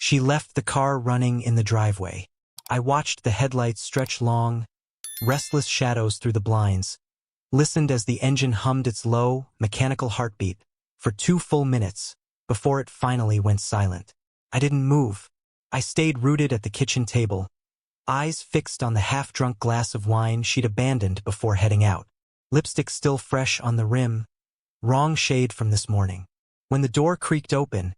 She left the car running in the driveway. I watched the headlights stretch long, restless shadows through the blinds, listened as the engine hummed its low, mechanical heartbeat for 2 full minutes before it finally went silent. I didn't move. I stayed rooted at the kitchen table, eyes fixed on the half-drunk glass of wine she'd abandoned before heading out. Lipstick still fresh on the rim, wrong shade from this morning. When the door creaked open,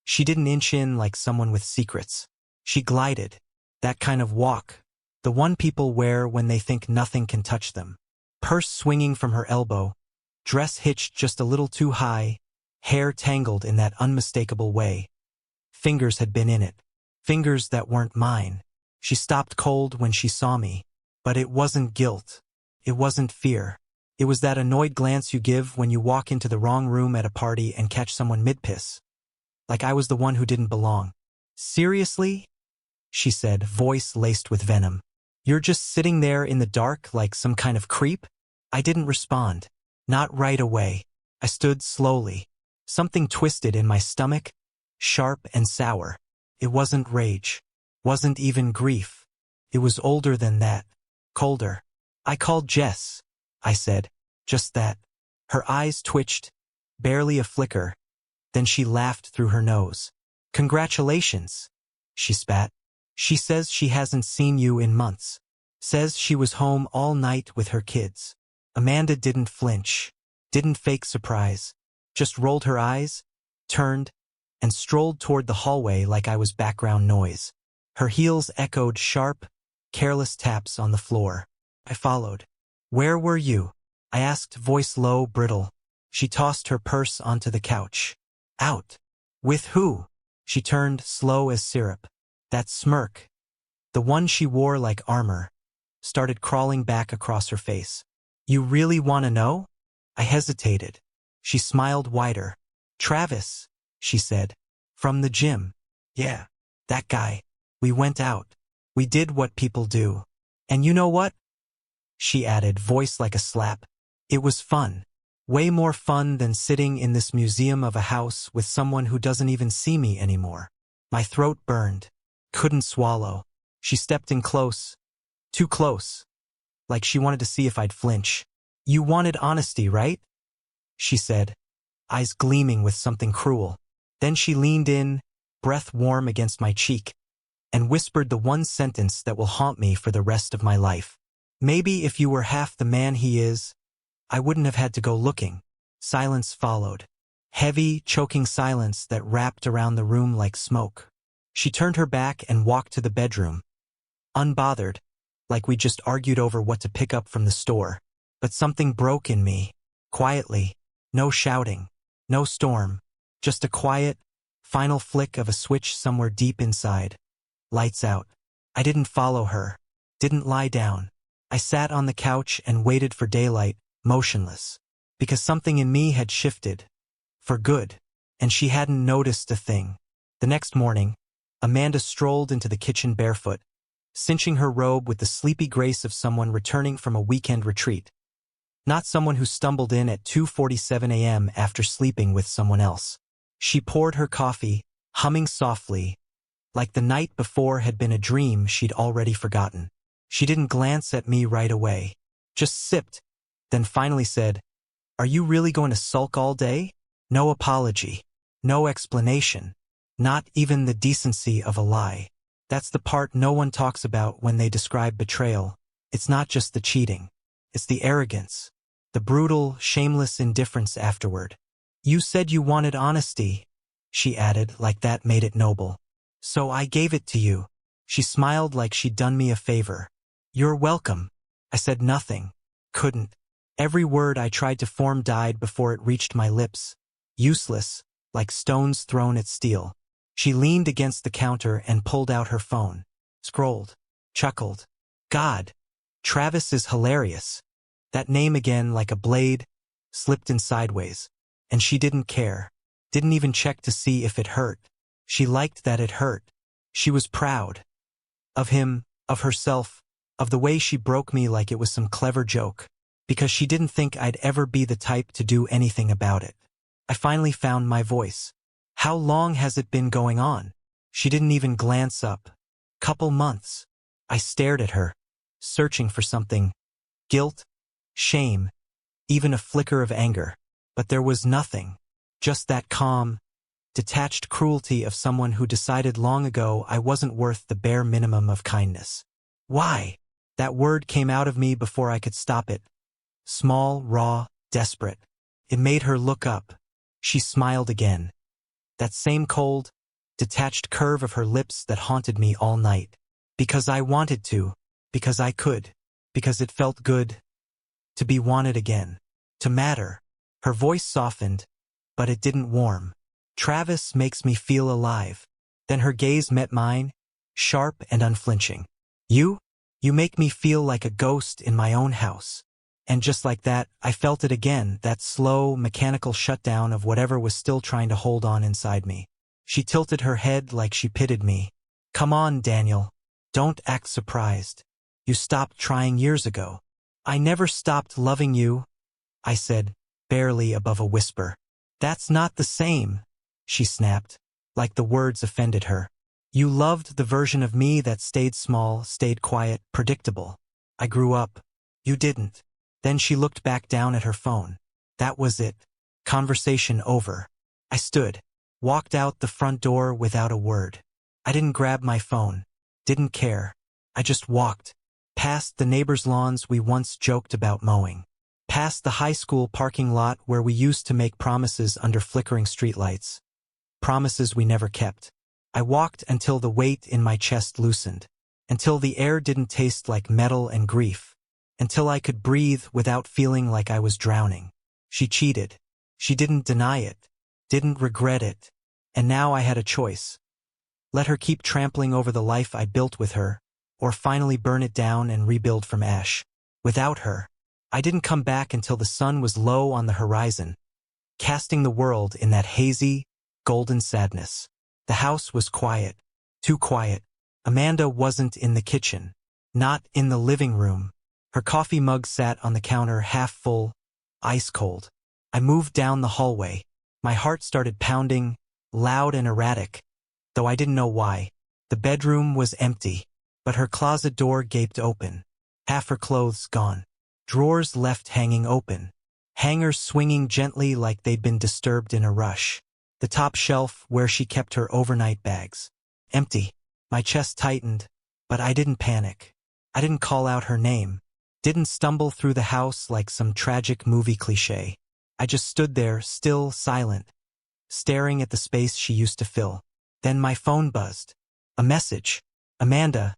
she didn't inch in like someone with secrets. She glided, that kind of walk, the one people wear when they think nothing can touch them. Purse swinging from her elbow, dress hitched just a little too high, hair tangled in that unmistakable way. Fingers had been in it, fingers that weren't mine. She stopped cold when she saw me, but it wasn't guilt. It wasn't fear. It was that annoyed glance you give when you walk into the wrong room at a party and catch someone mid-piss. Like I was the one who didn't belong. "Seriously?" she said, voice laced with venom. "You're just sitting there in the dark like some kind of creep?" I didn't respond. Not right away. I stood slowly. Something twisted in my stomach, sharp and sour. It wasn't rage. Wasn't even grief. It was older than that. Colder. "I called Jess," I said. Just that. Her eyes twitched, barely a flicker. Then she laughed through her nose. "Congratulations," she spat. "She says she hasn't seen you in months. Says she was home all night with her kids." Amanda didn't flinch, didn't fake surprise, just rolled her eyes, turned, and strolled toward the hallway like I was background noise. Her heels echoed sharp, careless taps on the floor. I followed. "Where were you?" I asked, voice low, brittle. She tossed her purse onto the couch. "Out." "With who?" She turned, slow as syrup. That smirk, the one she wore like armor, started crawling back across her face. "You really want to know?" I hesitated. She smiled wider. "Travis," she said. "From the gym." "Yeah, that guy. We went out. We did what people do. And you know what?" she added, voice like a slap. "It was fun. Way more fun than sitting in this museum of a house with someone who doesn't even see me anymore." My throat burned. Couldn't swallow. She stepped in close. Too close. Like she wanted to see if I'd flinch. "You wanted honesty, right?" she said, eyes gleaming with something cruel. Then she leaned in, breath warm against my cheek, and whispered the one sentence that will haunt me for the rest of my life. "Maybe if you were half the man he is, I wouldn't have had to go looking." Silence followed. Heavy, choking silence that wrapped around the room like smoke. She turned her back and walked to the bedroom. Unbothered, like we just argued over what to pick up from the store. But something broke in me. Quietly. No shouting. No storm. Just a quiet, final flick of a switch somewhere deep inside. Lights out. I didn't follow her. Didn't lie down. I sat on the couch and waited for daylight, motionless. Because something in me had shifted. For good. And she hadn't noticed a thing. The next morning, Amanda strolled into the kitchen barefoot, cinching her robe with the sleepy grace of someone returning from a weekend retreat. Not someone who stumbled in at 2:47 a.m. after sleeping with someone else. She poured her coffee, humming softly, like the night before had been a dream she'd already forgotten. She didn't glance at me right away. Just sipped, then finally said, "Are you really going to sulk all day?" No apology. No explanation. Not even the decency of a lie. That's the part no one talks about when they describe betrayal. It's not just the cheating. It's the arrogance. The brutal, shameless indifference afterward. "You said you wanted honesty," she added, like that made it noble. "So I gave it to you." She smiled like she'd done me a favor. "You're welcome." I said nothing. Couldn't. Every word I tried to form died before it reached my lips. Useless, like stones thrown at steel. She leaned against the counter and pulled out her phone. Scrolled. Chuckled. God, Travis is hilarious. That name again like a blade, slipped in sideways. And she didn't care. Didn't even check to see if it hurt. She liked that it hurt. She was proud. Of him, of herself, of the way she broke me like it was some clever joke. Because she didn't think I'd ever be the type to do anything about it. I finally found my voice. "How long has it been going on?" She didn't even glance up. Couple months. I stared at her, searching for something. Guilt, shame, even a flicker of anger. But there was nothing. Just that calm, detached cruelty of someone who decided long ago I wasn't worth the bare minimum of kindness. Why? That word came out of me before I could stop it. Small, raw, desperate. It made her look up. She smiled again. That same cold, detached curve of her lips that haunted me all night. Because I wanted to. Because I could. Because it felt good. To be wanted again. To matter. Her voice softened, but it didn't warm. Travis makes me feel alive. Then her gaze met mine, sharp and unflinching. You? You make me feel like a ghost in my own house. And just like that, I felt it again, that slow, mechanical shutdown of whatever was still trying to hold on inside me. She tilted her head like she pitied me. Come on, Daniel. Don't act surprised. You stopped trying years ago. I never stopped loving you, I said, barely above a whisper. That's not the same, she snapped, like the words offended her. You loved the version of me that stayed small, stayed quiet, predictable. I grew up. You didn't. Then she looked back down at her phone. That was it. Conversation over. I stood, walked out the front door without a word. I didn't grab my phone. Didn't care. I just walked. Past the neighbors' lawns we once joked about mowing. Past the high school parking lot where we used to make promises under flickering streetlights. Promises we never kept. I walked until the weight in my chest loosened. Until the air didn't taste like metal and grief. Until I could breathe without feeling like I was drowning. She cheated. She didn't deny it. Didn't regret it. And now I had a choice. Let her keep trampling over the life I built with her, or finally burn it down and rebuild from ash. Without her, I didn't come back until the sun was low on the horizon, casting the world in that hazy, golden sadness. The house was quiet. Too quiet. Amanda wasn't in the kitchen. Not in the living room. Her coffee mug sat on the counter half full, ice cold. I moved down the hallway. My heart started pounding, loud and erratic, though I didn't know why. The bedroom was empty, but her closet door gaped open. Half her clothes gone. Drawers left hanging open. Hangers swinging gently like they'd been disturbed in a rush. The top shelf where she kept her overnight bags. Empty. My chest tightened, but I didn't panic. I didn't call out her name. Didn't stumble through the house like some tragic movie cliché. I just stood there, still, silent, staring at the space she used to fill. Then my phone buzzed. A message. Amanda.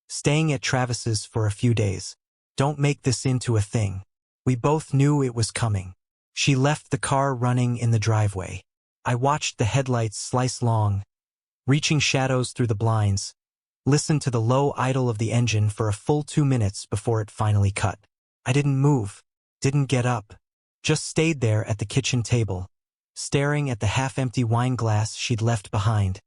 Staying at Travis's for a few days. Don't make this into a thing. We both knew it was coming. She left the car running in the driveway. I watched the headlights slice long, reaching shadows through the blinds, listened to the low idle of the engine for a full 2 minutes before it finally cut. I didn't move, didn't get up, just stayed there at the kitchen table, staring at the half-empty wine glass she'd left behind.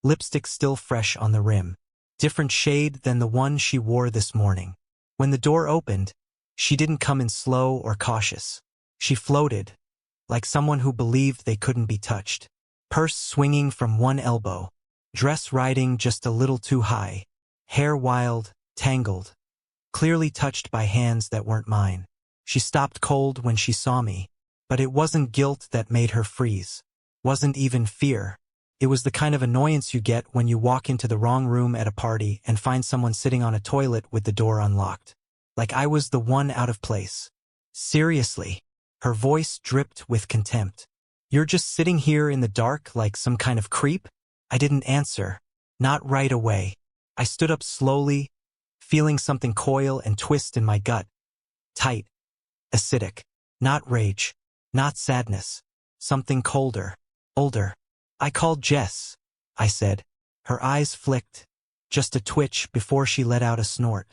Lipstick still fresh on the rim, different shade than the one she wore this morning. When the door opened, she didn't come in slow or cautious. She floated, like someone who believed they couldn't be touched. Purse swinging from one elbow, dress riding just a little too high, hair wild, tangled, clearly touched by hands that weren't mine. She stopped cold when she saw me, but it wasn't guilt that made her freeze. Wasn't even fear. It was the kind of annoyance you get when you walk into the wrong room at a party and find someone sitting on a toilet with the door unlocked. Like I was the one out of place. Seriously. Her voice dripped with contempt. You're just sitting here in the dark like some kind of creep? I didn't answer. Not right away. I stood up slowly, feeling something coil and twist in my gut. Tight. Acidic. Not rage. Not sadness. Something colder. Older. I called Jess, I said. Her eyes flicked. Just a twitch before she let out a snort.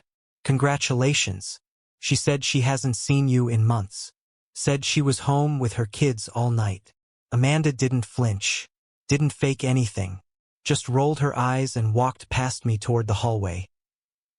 Congratulations. She said she hasn't seen you in months. Said she was home with her kids all night. Amanda didn't flinch. Didn't fake anything. Just rolled her eyes and walked past me toward the hallway.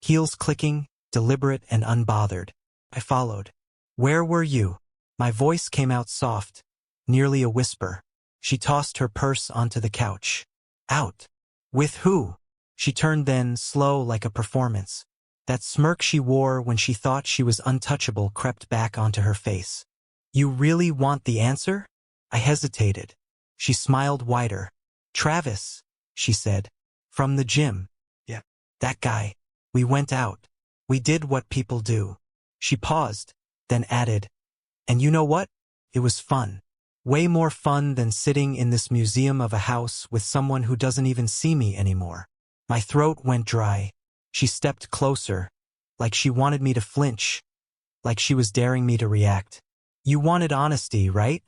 Heels clicking, deliberate and unbothered. I followed. Where were you? My voice came out soft, nearly a whisper. She tossed her purse onto the couch. Out. With who? She turned then, slow like a performance. That smirk she wore when she thought she was untouchable crept back onto her face. You really want the answer? I hesitated. She smiled wider. Travis, she said. From the gym. Yeah. That guy. We went out. We did what people do. She paused, then added, and you know what? It was fun. Way more fun than sitting in this museum of a house with someone who doesn't even see me anymore. My throat went dry. She stepped closer, like she wanted me to flinch, like she was daring me to react. You wanted honesty, right?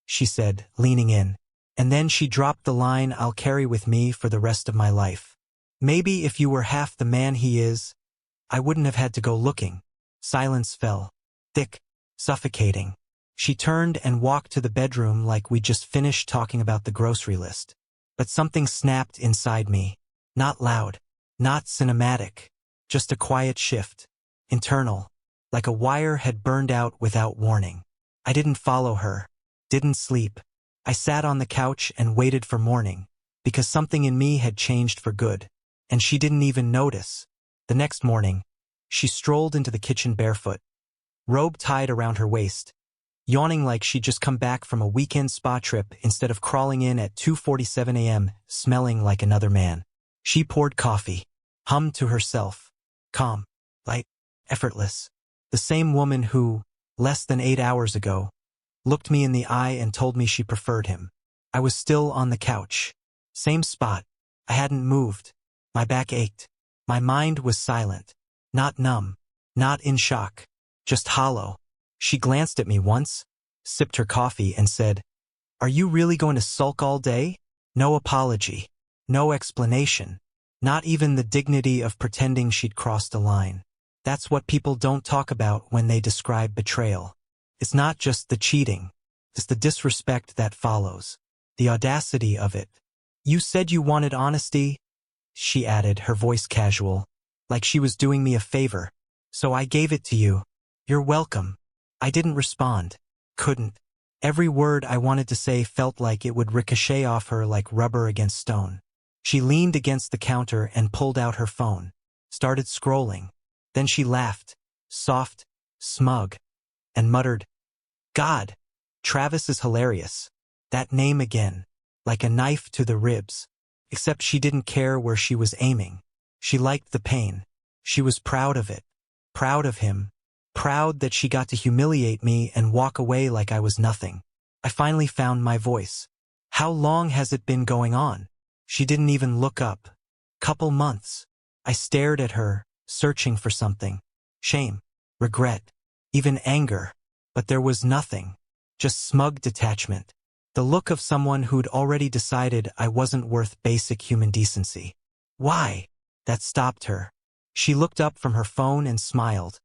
She said, leaning in. And then she dropped the line I'll carry with me for the rest of my life. Maybe if you were half the man he is, I wouldn't have had to go looking. Silence fell. Thick, suffocating. She turned and walked to the bedroom like we'd just finished talking about the grocery list. But something snapped inside me. Not loud. Not cinematic. Just a quiet shift. Internal. Like a wire had burned out without warning. I didn't follow her. Didn't sleep. I sat on the couch and waited for morning, because something in me had changed for good. And she didn't even notice. The next morning, she strolled into the kitchen barefoot, robe tied around her waist, yawning like she'd just come back from a weekend spa trip instead of crawling in at 2:47 a.m., smelling like another man. She poured coffee, hummed to herself, calm, light, effortless. The same woman who, less than 8 hours ago, looked me in the eye and told me she preferred him. I was still on the couch. Same spot. I hadn't moved. My back ached. My mind was silent. Not numb. Not in shock. Just hollow. She glanced at me once, sipped her coffee, and said, "Are you really going to sulk all day?" No apology. No explanation. Not even the dignity of pretending she'd crossed a line. That's what people don't talk about when they describe betrayal. It's not just the cheating. It's the disrespect that follows. The audacity of it. You said you wanted honesty, she added, her voice casual, like she was doing me a favor. So I gave it to you. You're welcome. I didn't respond. Couldn't. Every word I wanted to say felt like it would ricochet off her like rubber against stone. She leaned against the counter and pulled out her phone. Started scrolling. Then she laughed. Soft, smug. And muttered, "God, Travis is hilarious." That name again. Like a knife to the ribs. Except she didn't care where she was aiming. She liked the pain. She was proud of it. Proud of him. Proud that she got to humiliate me and walk away like I was nothing. I finally found my voice. How long has it been going on? She didn't even look up. Couple months. I stared at her, searching for something. Shame. Regret. Even anger. But there was nothing. Just smug detachment. The look of someone who'd already decided I wasn't worth basic human decency. Why? That stopped her. She looked up from her phone and smiled.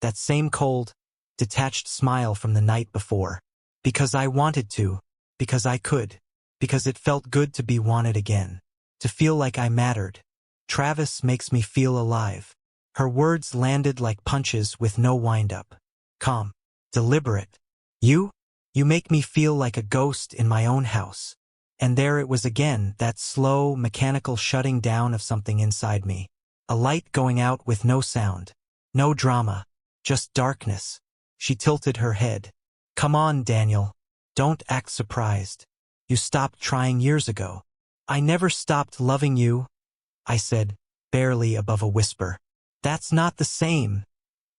That same cold, detached smile from the night before. Because I wanted to. Because I could. Because it felt good to be wanted again. To feel like I mattered. Travis makes me feel alive. Her words landed like punches with no wind-up. Calm. Deliberate. You make me feel like a ghost in my own house. And there it was again, that slow, mechanical shutting down of something inside me. A light going out with no sound. No drama. Just darkness. She tilted her head. Come on, Daniel. Don't act surprised. You stopped trying years ago. I never stopped loving you, I said, barely above a whisper. That's not the same,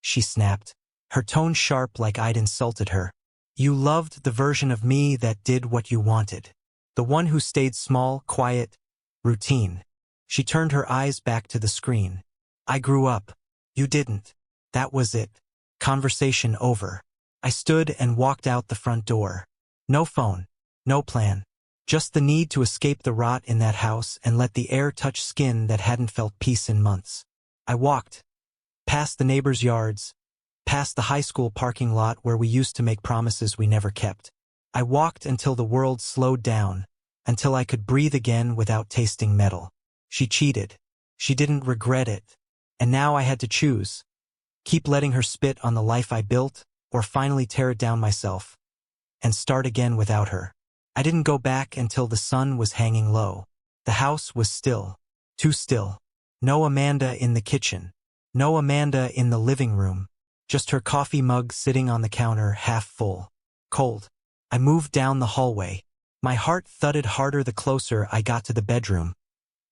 she snapped, her tone sharp like I'd insulted her. You loved the version of me that did what you wanted. The one who stayed small, quiet, routine. She turned her eyes back to the screen. I grew up. You didn't. That was it. Conversation over. I stood and walked out the front door. No phone. No plan. Just the need to escape the rot in that house and let the air touch skin that hadn't felt peace in months. I walked. Past the neighbors' yards. Past the high school parking lot where we used to make promises we never kept. I walked until the world slowed down, until I could breathe again without tasting metal. She cheated. She didn't regret it. And now I had to choose. Keep letting her spit on the life I built, or finally tear it down myself. And start again without her. I didn't go back until the sun was hanging low. The house was still. Too still. No Amanda in the kitchen. No Amanda in the living room. Just her coffee mug sitting on the counter, half full. Cold. I moved down the hallway. My heart thudded harder the closer I got to the bedroom.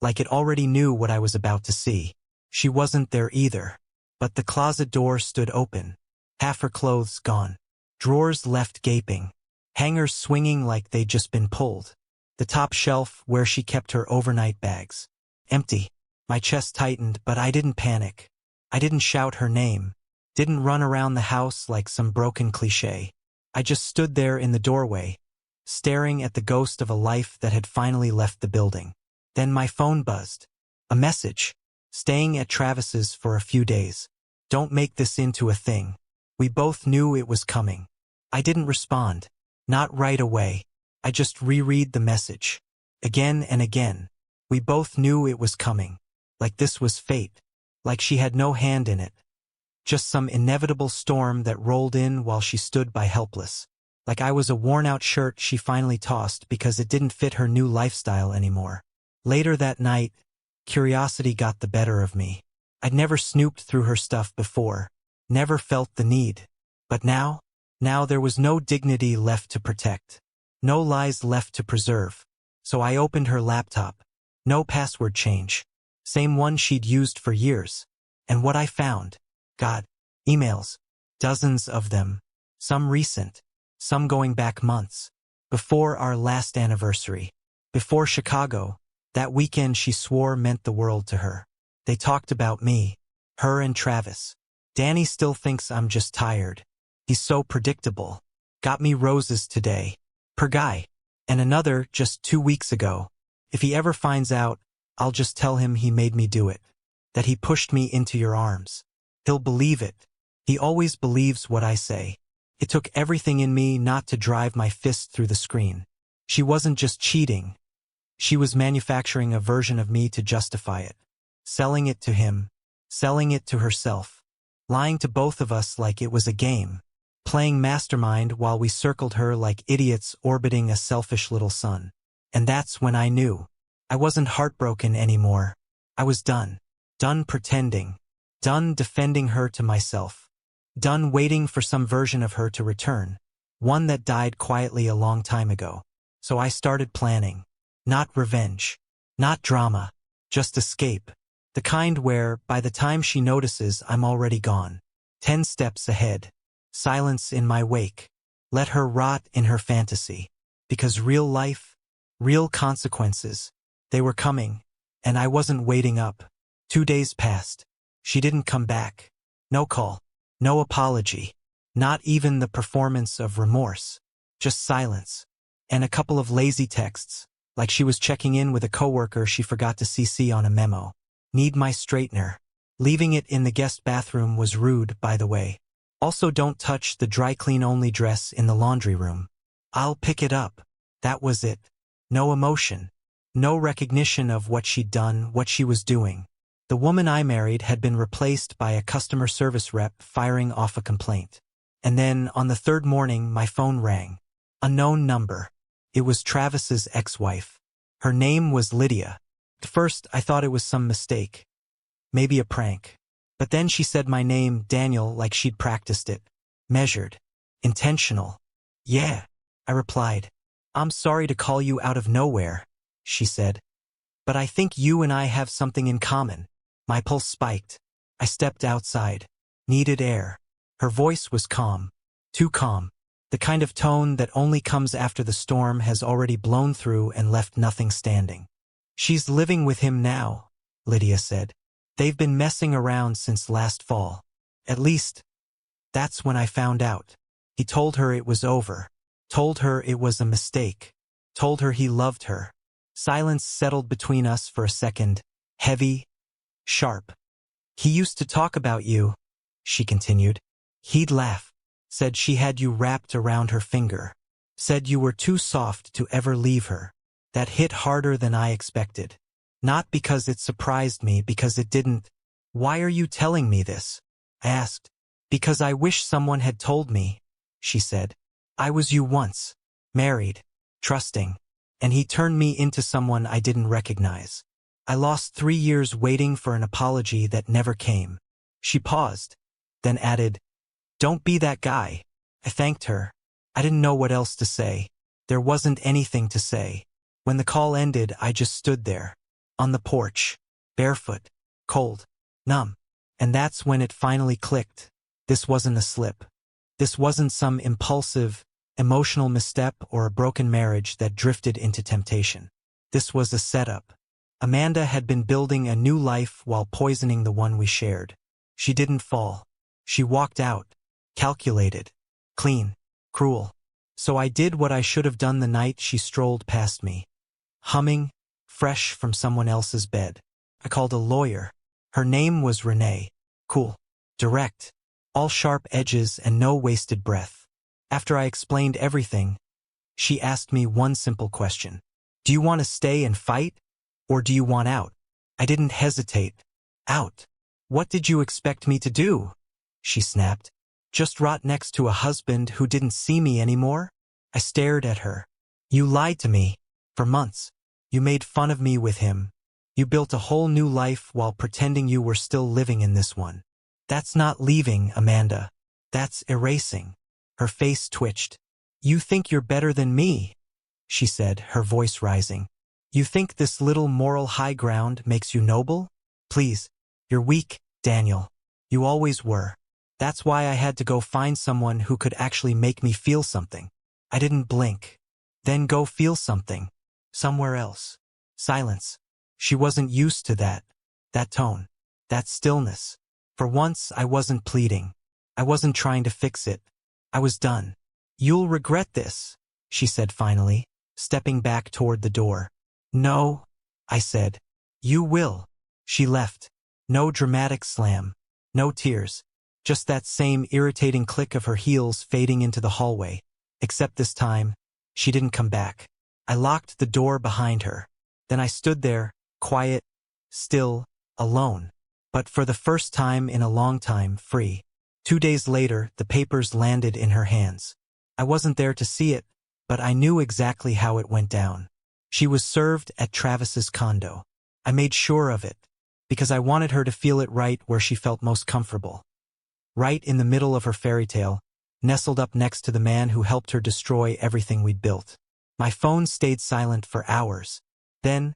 Like it already knew what I was about to see. She wasn't there either. But the closet door stood open. Half her clothes gone. Drawers left gaping. Hangers swinging like they'd just been pulled. The top shelf where she kept her overnight bags. Empty. My chest tightened, but I didn't panic. I didn't shout her name. Didn't run around the house like some broken cliché. I just stood there in the doorway, staring at the ghost of a life that had finally left the building. Then my phone buzzed. A message. Staying at Travis's for a few days. Don't make this into a thing. We both knew it was coming. I didn't respond. Not right away. I just reread the message. Again and again. We both knew it was coming. Like this was fate. Like she had no hand in it. Just some inevitable storm that rolled in while she stood by helpless. Like I was a worn-out shirt she finally tossed because it didn't fit her new lifestyle anymore. Later that night, curiosity got the better of me. I'd never snooped through her stuff before. Never felt the need. But now there was no dignity left to protect. No lies left to preserve. So I opened her laptop. No password change. Same one she'd used for years. And what I found? God. Emails. Dozens of them. Some recent. Some going back months. Before our last anniversary. Before Chicago. That weekend she swore meant the world to her. They talked about me. Her and Travis. Danny still thinks I'm just tired. He's so predictable. Got me roses today. Per guy. And another just 2 weeks ago. If he ever finds out, I'll just tell him he made me do it. That he pushed me into your arms. He'll believe it. He always believes what I say. It took everything in me not to drive my fist through the screen. She wasn't just cheating. She was manufacturing a version of me to justify it. Selling it to him. Selling it to herself. Lying to both of us like it was a game. Playing mastermind while we circled her like idiots orbiting a selfish little sun. And that's when I knew. I wasn't heartbroken anymore. I was done. Done pretending. Done defending her to myself. Done waiting for some version of her to return. One that died quietly a long time ago. So I started planning. Not revenge. Not drama. Just escape. The kind where, by the time she notices, I'm already gone. 10 steps ahead. Silence in my wake. Let her rot in her fantasy. Because real life, real consequences, they were coming, and I wasn't waiting up. 2 days passed. She didn't come back. No call. No apology. Not even the performance of remorse. Just silence. And a couple of lazy texts, like she was checking in with a coworker she forgot to CC on a memo. Need my straightener. Leaving it in the guest bathroom was rude, by the way. Also, don't touch the dry clean only dress in the laundry room. I'll pick it up. That was it. No emotion. No recognition of what she'd done, what she was doing. The woman I married had been replaced by a customer service rep firing off a complaint. And then, on the third morning, my phone rang. Unknown number. It was Travis's ex-wife. Her name was Lydia. At first, I thought it was some mistake. Maybe a prank. But then she said my name, Daniel, like she'd practiced it. Measured. Intentional. Yeah, I replied. I'm sorry to call you out of nowhere, she said. But I think you and I have something in common. My pulse spiked. I stepped outside. Needed air. Her voice was calm. Too calm. The kind of tone that only comes after the storm has already blown through and left nothing standing. She's living with him now, Lydia said. They've been messing around since last fall. At least, that's when I found out. He told her it was over. Told her it was a mistake. Told her he loved her. Silence settled between us for a second. Heavy. Sharp. He used to talk about you, she continued. He'd laugh. Said she had you wrapped around her finger. Said you were too soft to ever leave her. That hit harder than I expected. Not because it surprised me, because it didn't. Why are you telling me this? I asked. Because I wish someone had told me, she said. I was you once. Married. Trusting. and he turned me into someone I didn't recognize. I lost 3 years waiting for an apology that never came. She paused, then added, "Don't be that guy." I thanked her. I didn't know what else to say. There wasn't anything to say. When the call ended, I just stood there, on the porch, barefoot, cold, numb. And that's when it finally clicked. This wasn't a slip. This wasn't some impulsive, emotional misstep or a broken marriage that drifted into temptation. This was a setup. Amanda had been building a new life while poisoning the one we shared. She didn't fall. She walked out, calculated, clean, cruel. So I did what I should have done the night she strolled past me. Humming, fresh from someone else's bed. I called a lawyer. Her name was Renee. Cool, direct, all sharp edges and no wasted breath. After I explained everything, she asked me one simple question. "Do you want to stay and fight, or do you want out?" I didn't hesitate. Out. "What did you expect me to do?" she snapped. "Just rot next to a husband who didn't see me anymore?" I stared at her. "You lied to me. For months. You made fun of me with him. You built a whole new life while pretending you were still living in this one. That's not leaving, Amanda. That's erasing." Her face twitched. "You think you're better than me," she said, her voice rising. "You think this little moral high ground makes you noble? Please, you're weak, Daniel. You always were. That's why I had to go find someone who could actually make me feel something. I didn't blink. Then go feel something. Somewhere else. Silence. She wasn't used to that. That tone. That stillness. For once, I wasn't pleading. I wasn't trying to fix it. I was done. "You'll regret this," she said finally, stepping back toward the door. "No," I said. "You will." She left. No dramatic slam. No tears. Just that same irritating click of her heels fading into the hallway. Except this time, she didn't come back. I locked the door behind her. Then I stood there, quiet, still, alone. But for the first time in a long time, free. 2 days later, the papers landed in her hands. I wasn't there to see it, but I knew exactly how it went down. She was served at Travis's condo. I made sure of it, because I wanted her to feel it right where she felt most comfortable. Right in the middle of her fairy tale, nestled up next to the man who helped her destroy everything we'd built. My phone stayed silent for hours. Then,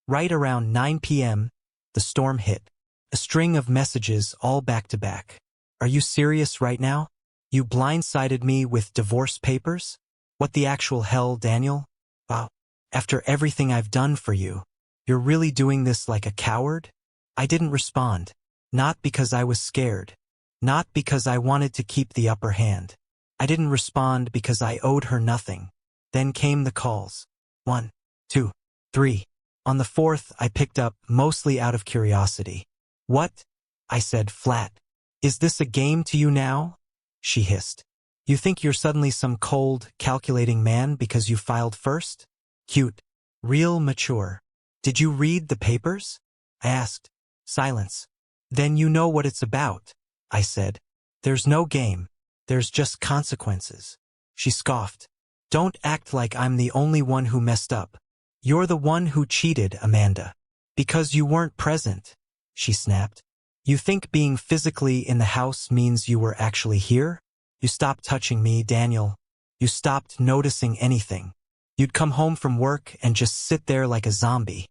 right around 9 p.m., the storm hit. A string of messages all back to back. "Are you serious right now? You blindsided me with divorce papers? What the actual hell, Daniel? Wow. After everything I've done for you, you're really doing this like a coward?" I didn't respond. Not because I was scared. Not because I wanted to keep the upper hand. I didn't respond because I owed her nothing. Then came the calls. 1, 2, 3. On the 4th, I picked up, mostly out of curiosity. "What?" I said flat. "Is this a game to you now?" she hissed. "You think you're suddenly some cold, calculating man because you filed first? Cute. Real mature. Did you read the papers?" I asked. Silence. "Then you know what it's about," I said. "There's no game. There's just consequences." She scoffed. "Don't act like I'm the only one who messed up. You're the one who cheated, Amanda. Because you weren't present," she snapped. "You think being physically in the house means you were actually here? You stopped touching me, Daniel. You stopped noticing anything. You'd come home from work and just sit there like a zombie.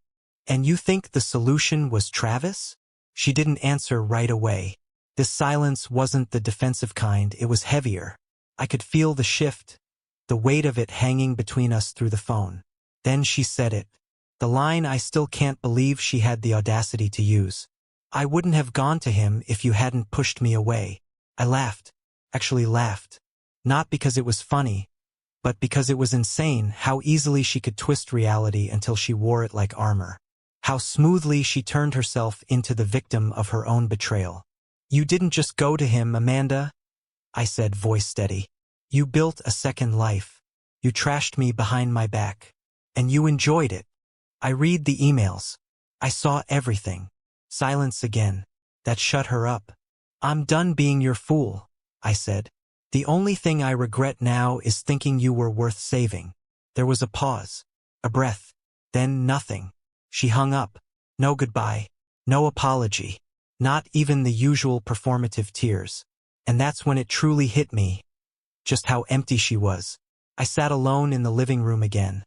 And you think the solution was Travis?" She didn't answer right away. This silence wasn't the defensive kind, it was heavier. I could feel the shift, the weight of it hanging between us through the phone. Then she said it. The line I still can't believe she had the audacity to use. "I wouldn't have gone to him if you hadn't pushed me away." I laughed. Actually laughed. Not because it was funny, but because it was insane how easily she could twist reality until she wore it like armor. How smoothly she turned herself into the victim of her own betrayal. "You didn't just go to him, Amanda," I said, voice steady. "You built a second life. You trashed me behind my back. And you enjoyed it. I read the emails. I saw everything." Silence again. That shut her up. "I'm done being your fool," I said. "The only thing I regret now is thinking you were worth saving." There was a pause. A breath. Then nothing. She hung up. No goodbye. No apology. Not even the usual performative tears. And that's when it truly hit me, just how empty she was. I sat alone in the living room again.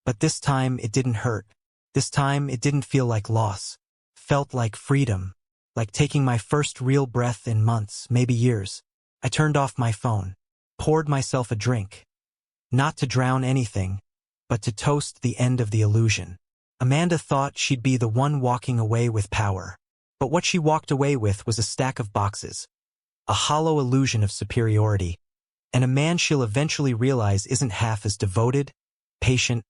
But this time it didn't hurt. This time it didn't feel like loss. Felt like freedom. Like taking my first real breath in months, maybe years. I turned off my phone. Poured myself a drink. Not to drown anything, but to toast the end of the illusion. Amanda thought she'd be the one walking away with power. But what she walked away with was a stack of boxes. A hollow illusion of superiority. And a man she'll eventually realize isn't half as devoted, patient,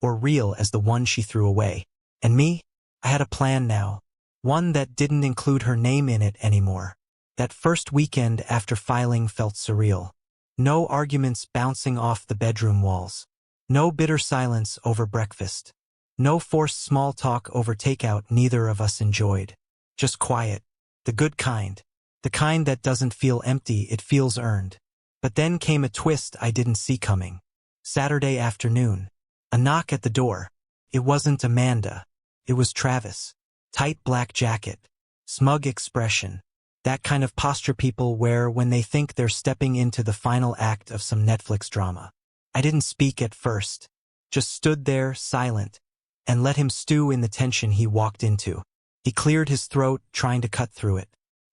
or real as the one she threw away. And me? I had a plan now. One that didn't include her name in it anymore. That first weekend after filing felt surreal. No arguments bouncing off the bedroom walls. No bitter silence over breakfast. No forced small talk over takeout neither of us enjoyed. Just quiet. The good kind. The kind that doesn't feel empty, it feels earned. But then came a twist I didn't see coming. Saturday afternoon. A knock at the door. It wasn't Amanda. It was Travis. Tight black jacket. Smug expression. That kind of posture people wear when they think they're stepping into the final act of some Netflix drama. I didn't speak at first. Just stood there, silent, and let him stew in the tension he walked into. He cleared his throat, trying to cut through it.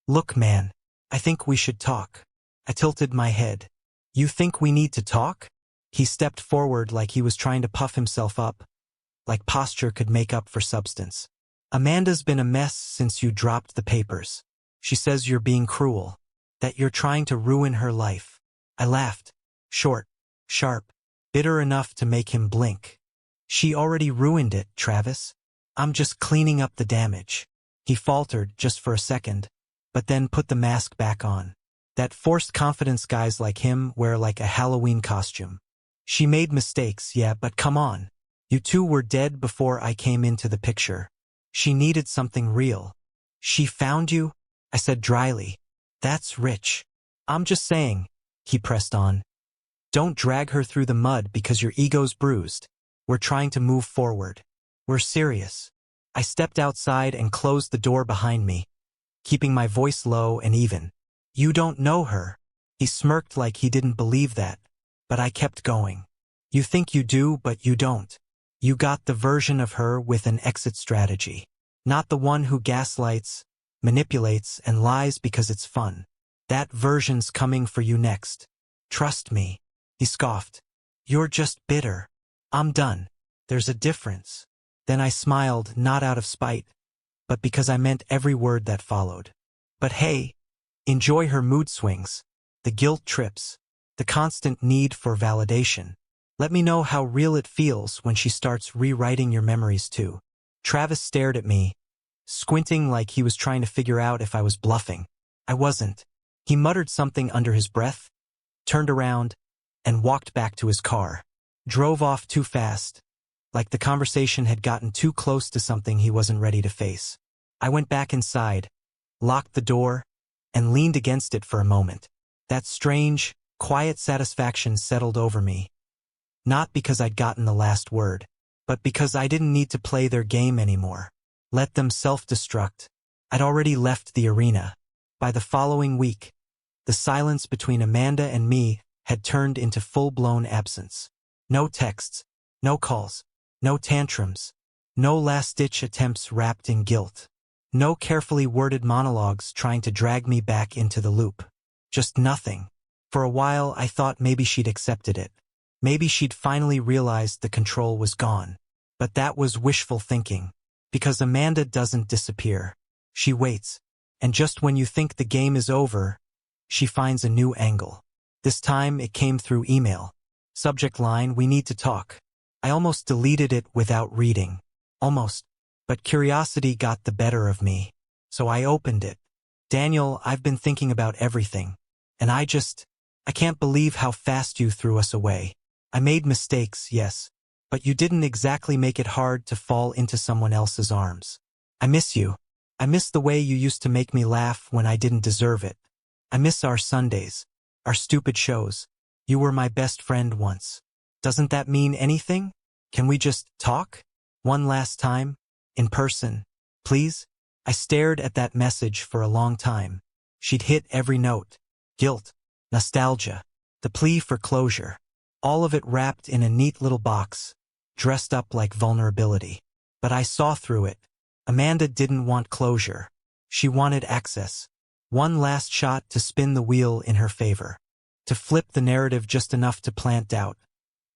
"Look, man, I think we should talk." I tilted my head. "You think we need to talk?" He stepped forward like he was trying to puff himself up, like posture could make up for substance. "Amanda's been a mess since you dropped the papers. She says you're being cruel, that you're trying to ruin her life." I laughed. Short, sharp, bitter enough to make him blink. "She already ruined it, Travis. I'm just cleaning up the damage." He faltered just for a second, but then put the mask back on. That forced confidence guys like him wear like a Halloween costume. "She made mistakes, yeah, but come on. You two were dead before I came into the picture. She needed something real. She found you?" I said dryly. "That's rich." "I'm just saying," he pressed on. "Don't drag her through the mud because your ego's bruised. We're trying to move forward. We're serious." I stepped outside and closed the door behind me, keeping my voice low and even. "You don't know her." He smirked like he didn't believe that, but I kept going. "You think you do, but you don't. You got the version of her with an exit strategy. Not the one who gaslights, manipulates, and lies because it's fun. That version's coming for you next. Trust me." He scoffed. "You're just bitter." "I'm done. There's a difference." Then I smiled, not out of spite, but because I meant every word that followed. "But hey, enjoy her mood swings, the guilt trips, the constant need for validation. Let me know how real it feels when she starts rewriting your memories too." Travis stared at me, squinting like he was trying to figure out if I was bluffing. I wasn't. He muttered something under his breath, turned around, and walked back to his car. Drove off too fast, like the conversation had gotten too close to something he wasn't ready to face. I went back inside, locked the door, and leaned against it for a moment. That strange, quiet satisfaction settled over me. Not because I'd gotten the last word, but because I didn't need to play their game anymore. Let them self-destruct. I'd already left the arena. By the following week, the silence between Amanda and me had turned into full-blown absence. No texts, no calls, no tantrums, no last-ditch attempts wrapped in guilt. No carefully worded monologues trying to drag me back into the loop. Just nothing. For a while I thought maybe she'd accepted it. Maybe she'd finally realized the control was gone. But that was wishful thinking. Because Amanda doesn't disappear. She waits. And just when you think the game is over, she finds a new angle. This time it came through email. Subject line, "We need to talk." I almost deleted it without reading. Almost. But curiosity got the better of me. So I opened it. "Daniel, I've been thinking about everything. And I can't believe how fast you threw us away. I made mistakes, yes. But you didn't exactly make it hard to fall into someone else's arms. I miss you. I miss the way you used to make me laugh when I didn't deserve it. I miss our Sundays, our stupid shows. You were my best friend once. Doesn't that mean anything?" Can we just talk? One last time? In person? Please? I stared at that message for a long time. She'd hit every note. Guilt. Nostalgia. The plea for closure. All of it wrapped in a neat little box, dressed up like vulnerability. But I saw through it. Amanda didn't want closure. She wanted access. One last shot to spin the wheel in her favor. To flip the narrative just enough to plant doubt.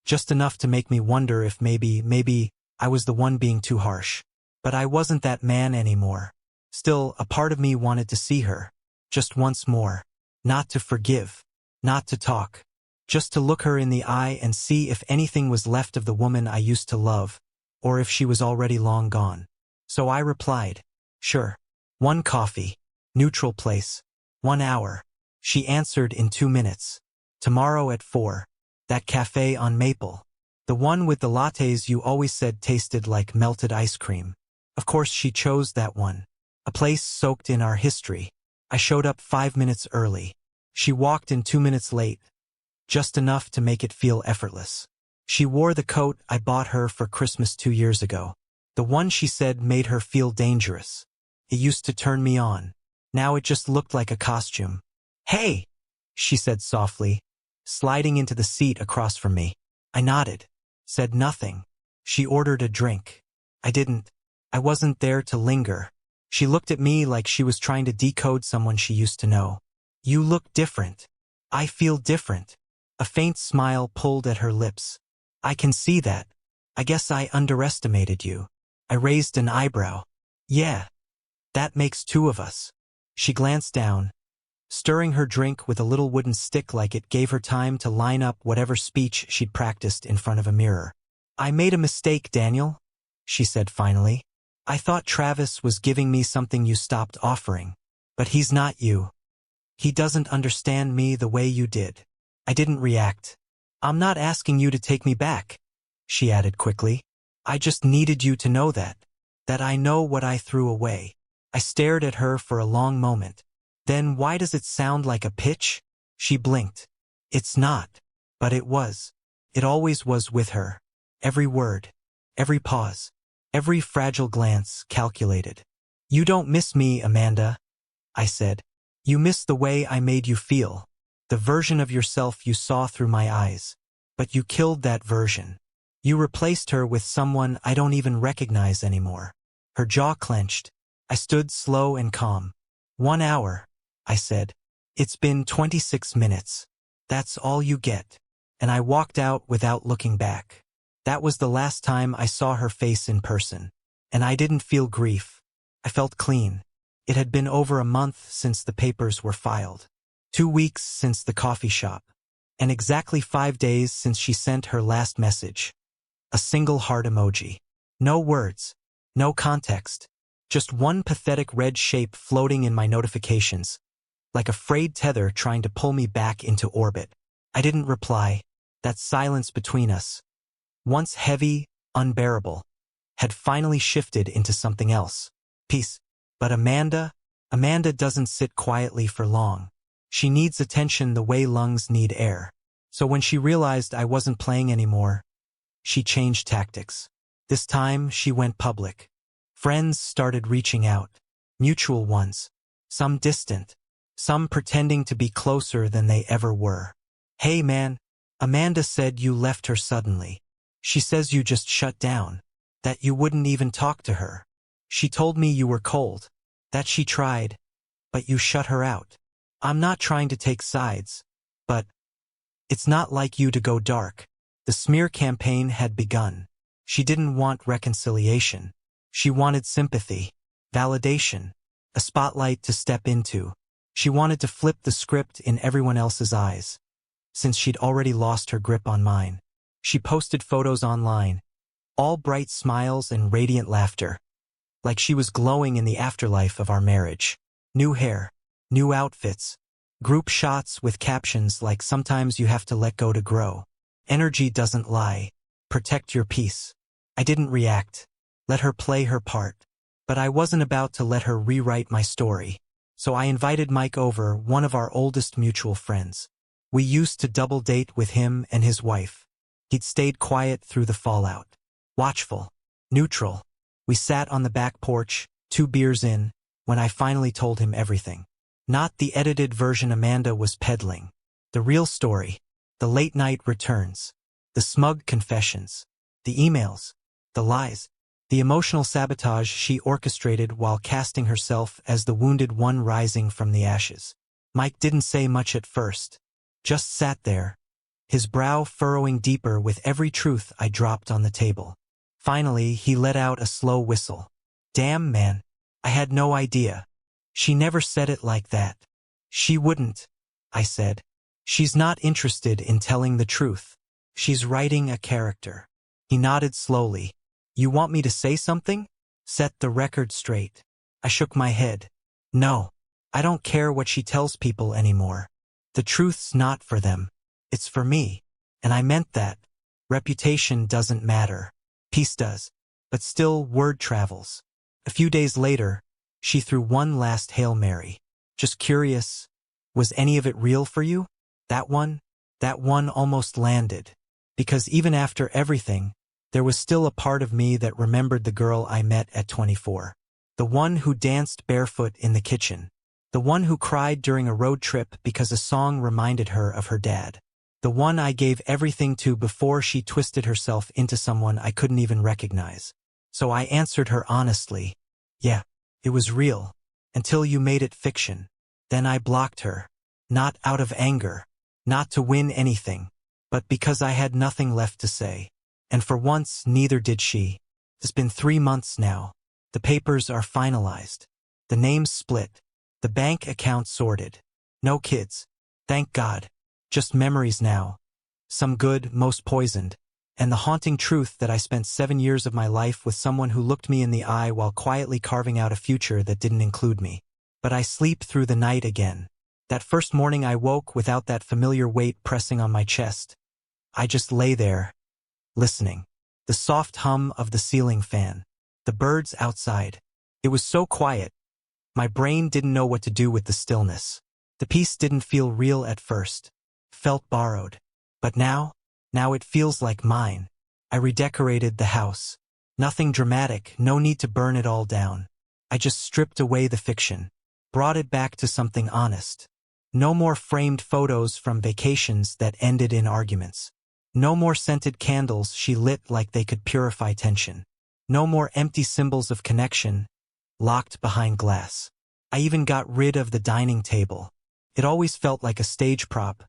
Just enough to make me wonder if maybe I was the one being too harsh. But I wasn't that man anymore. Still, a part of me wanted to see her. Just once more. Not to forgive. Not to talk. Just to look her in the eye and see if anything was left of the woman I used to love, or if she was already long gone. So I replied, sure. 1 coffee. Neutral place. 1 hour. She answered in 2 minutes. Tomorrow at 4. That cafe on Maple. The one with the lattes you always said tasted like melted ice cream. Of course she chose that one. A place soaked in our history. I showed up 5 minutes early. She walked in 2 minutes late. Just enough to make it feel effortless. She wore the coat I bought her for Christmas 2 years ago. The one she said made her feel dangerous. It used to turn me on. Now it just looked like a costume. Hey, she said softly, sliding into the seat across from me. I nodded. Said nothing. She ordered a drink. I wasn't there to linger. She looked at me like she was trying to decode someone she used to know. You look different. I feel different. A faint smile pulled at her lips. I can see that. I guess I underestimated you. I raised an eyebrow. Yeah. That makes 2 of us. She glanced down, stirring her drink with a little wooden stick like it gave her time to line up whatever speech she'd practiced in front of a mirror. I made a mistake, Daniel, she said finally. I thought Travis was giving me something you stopped offering. But he's not you. He doesn't understand me the way you did. I didn't react. I'm not asking you to take me back, she added quickly. I just needed you to know that I know what I threw away. I stared at her for a long moment. Then why does it sound like a pitch? She blinked. It's not. But it was. It always was with her. Every word. Every pause. Every fragile glance calculated. You don't miss me, Amanda, I said. You miss the way I made you feel. The version of yourself you saw through my eyes. But you killed that version. You replaced her with someone I don't even recognize anymore. Her jaw clenched. I stood slow and calm. 1 hour, I said. It's been 26 minutes. That's all you get. And I walked out without looking back. That was the last time I saw her face in person. And I didn't feel grief. I felt clean. It had been over a month since the papers were filed. 2 weeks since the coffee shop. And exactly 5 days since she sent her last message. A single heart emoji. No words. No context. Just one pathetic red shape floating in my notifications. Like a frayed tether trying to pull me back into orbit. I didn't reply. That silence between us, once heavy, unbearable, had finally shifted into something else. Peace. But Amanda doesn't sit quietly for long. She needs attention the way lungs need air. So when she realized I wasn't playing anymore, she changed tactics. This time she went public. Friends started reaching out. Mutual ones. Some distant. Some pretending to be closer than they ever were. Hey man, Amanda said you left her suddenly. She says you just shut down. That you wouldn't even talk to her. She told me you were cold. That she tried. But you shut her out. I'm not trying to take sides. But it's not like you to go dark. The smear campaign had begun. She didn't want reconciliation. She wanted sympathy. Validation. A spotlight to step into. She wanted to flip the script in everyone else's eyes. Since she'd already lost her grip on mine. She posted photos online. All bright smiles and radiant laughter. Like she was glowing in the afterlife of our marriage. New hair. New outfits. Group shots with captions like sometimes you have to let go to grow. Energy doesn't lie. Protect your peace. I didn't react. Let her play her part. But I wasn't about to let her rewrite my story. So I invited Mike over, one of our oldest mutual friends. We used to double date with him and his wife. He'd stayed quiet through the fallout. watchful, neutral. We sat on the back porch, 2 beers in, when I finally told him everything. Not the edited version Amanda was peddling. The real story. The late-night returns. The smug confessions. The emails. The lies. The emotional sabotage she orchestrated while casting herself as the wounded one rising from the ashes. Mike didn't say much at first. Just sat there, his brow furrowing deeper with every truth I dropped on the table. Finally, he let out a slow whistle. Damn, man. I had no idea. She never said it like that. She wouldn't, I said. She's not interested in telling the truth. She's writing a character. He nodded slowly. You want me to say something? Set the record straight. I shook my head. No. I don't care what she tells people anymore. The truth's not for them. It's for me. And I meant that. Reputation doesn't matter. Peace does. But still, word travels. A few days later, she threw one last Hail Mary. Just curious, was any of it real for you? That one almost landed. Because even after everything, there was still a part of me that remembered the girl I met at 24. The one who danced barefoot in the kitchen. The one who cried during a road trip because a song reminded her of her dad. The one I gave everything to before she twisted herself into someone I couldn't even recognize. So I answered her honestly. Yeah, it was real. Until you made it fiction. Then I blocked her. Not out of anger. Not to win anything. But because I had nothing left to say. And for once, neither did she. It's been 3 months now. The papers are finalized. The names split. The bank account sorted. No kids. Thank God. Just memories now. Some good, most poisoned. And the haunting truth that I spent 7 years of my life with someone who looked me in the eye while quietly carving out a future that didn't include me. But I sleep through the night again. That first morning I woke without that familiar weight pressing on my chest. I just lay there, listening. The soft hum of the ceiling fan. The birds outside. It was so quiet. My brain didn't know what to do with the stillness. The peace didn't feel real at first. Felt borrowed. But now it feels like mine. I redecorated the house. Nothing dramatic, no need to burn it all down. I just stripped away the fiction. Brought it back to something honest. No more framed photos from vacations that ended in arguments. No more scented candles she lit like they could purify tension. No more empty symbols of connection, locked behind glass. I even got rid of the dining table. It always felt like a stage prop.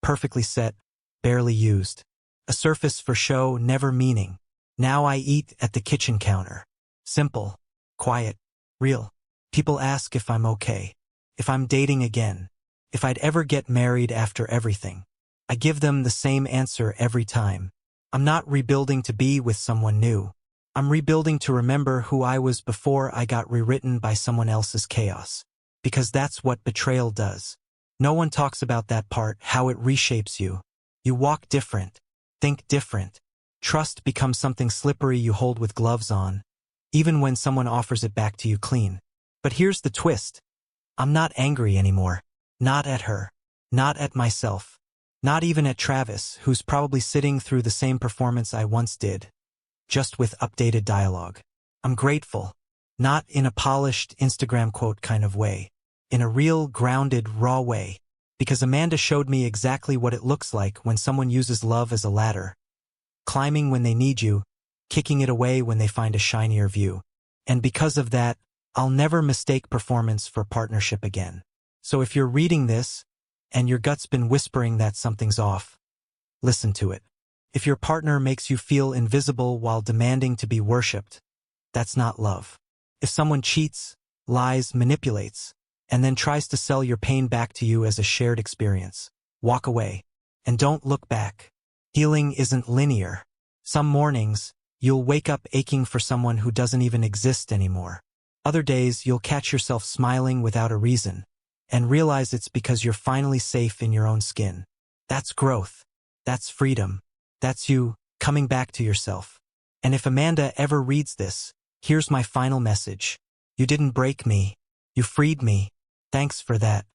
Perfectly set, barely used. A surface for show, never meaning. Now I eat at the kitchen counter. Simple, quiet, real. People ask if I'm okay. If I'm dating again. If I'd ever get married after everything. I give them the same answer every time. I'm not rebuilding to be with someone new. I'm rebuilding to remember who I was before I got rewritten by someone else's chaos. Because that's what betrayal does. No one talks about that part, how it reshapes you. You walk different. Think different. Trust becomes something slippery you hold with gloves on, even when someone offers it back to you clean. But here's the twist. I'm not angry anymore. Not at her. Not at myself. Not even at Travis, who's probably sitting through the same performance I once did. Just with updated dialogue. I'm grateful. Not in a polished Instagram quote kind of way. In a real, grounded, raw way. Because Amanda showed me exactly what it looks like when someone uses love as a ladder. Climbing when they need you, kicking it away when they find a shinier view. And because of that, I'll never mistake performance for partnership again. So if you're reading this, and your gut's been whispering that something's off, listen to it. If your partner makes you feel invisible while demanding to be worshipped, that's not love. If someone cheats, lies, manipulates, and then tries to sell your pain back to you as a shared experience, walk away. And don't look back. Healing isn't linear. Some mornings, you'll wake up aching for someone who doesn't even exist anymore. Other days, you'll catch yourself smiling without a reason, and realize it's because you're finally safe in your own skin. That's growth. That's freedom. That's you coming back to yourself. And if Amanda ever reads this, here's my final message. You didn't break me. You freed me. Thanks for that.